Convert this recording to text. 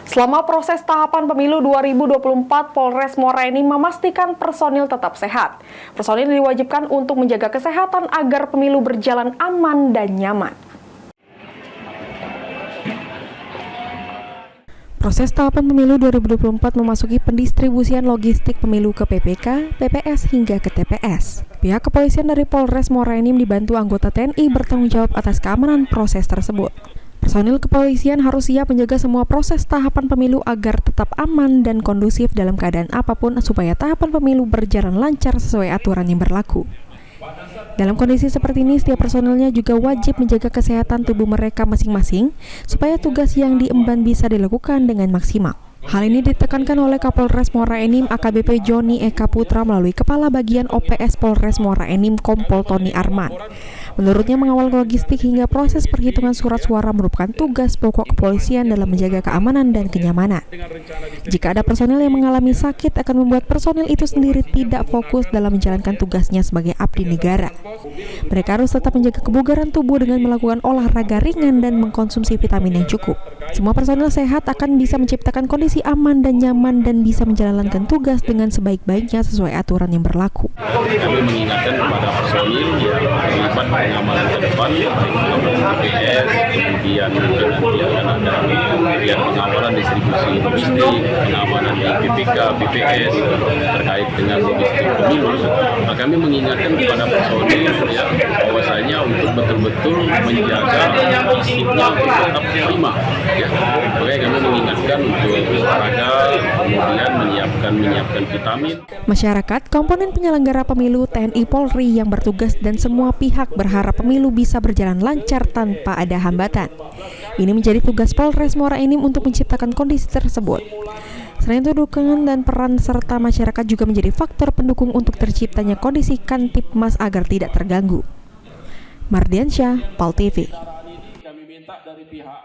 Selama proses tahapan pemilu 2024, Polres Muara Enim memastikan personil tetap sehat. Personil diwajibkan untuk menjaga kesehatan agar pemilu berjalan aman dan nyaman. Proses tahapan pemilu 2024 memasuki pendistribusian logistik pemilu ke PPK, PPS hingga ke TPS. Pihak kepolisian dari Polres Muara Enim dibantu anggota TNI bertanggung jawab atas keamanan proses tersebut. Personil kepolisian harus siap menjaga semua proses tahapan pemilu agar tetap aman dan kondusif dalam keadaan apapun supaya tahapan pemilu berjalan lancar sesuai aturan yang berlaku. Dalam kondisi seperti ini, setiap personilnya juga wajib menjaga kesehatan tubuh mereka masing-masing supaya tugas yang diemban bisa dilakukan dengan maksimal. Hal ini ditekankan oleh Kapolres Muara Enim AKBP Joni Eka Putra melalui Kepala Bagian OPS Polres Muara Enim Kompol Tony Arman. Menurutnya, mengawal logistik hingga proses perhitungan surat suara merupakan tugas pokok kepolisian dalam menjaga keamanan dan kenyamanan. Jika ada personil yang mengalami sakit, akan membuat personil itu sendiri tidak fokus dalam menjalankan tugasnya sebagai abdi negara. Mereka harus tetap menjaga kebugaran tubuh dengan melakukan olahraga ringan dan mengkonsumsi vitamin yang cukup. Semua personil sehat akan bisa menciptakan kondisi aman dan nyaman dan bisa menjalankan tugas dengan sebaik-baiknya sesuai aturan yang berlaku. Kami mengingatkan kepada personil yang terlibat pengamanan ke depan, PPS, kemudian nanti akan ada kemudian pengawalan distribusi logistik, pengamanan di PPK, PPS terkait dengan logistik pemilu. Nah, kami mengingatkan kepada personil ya bahwasanya untuk betul-betul menjaga fisiknya untuk tetap prima. Ya, makanya kami mengingatkan untuk olahraga, kemudian menyiapkan vitamin. Masyarakat, komponen penyelenggara pemilu, TNI Polri yang bertugas dan semua pihak berharap pemilu bisa berjalan lancar tanpa ada hambatan. Ini menjadi tugas Polres Muara Enim untuk menciptakan kondisi tersebut. Selain itu, dukungan dan peran serta masyarakat juga menjadi faktor pendukung untuk terciptanya kondisi Kamtipmas agar tidak terganggu. Mardiansyah, PAL TV.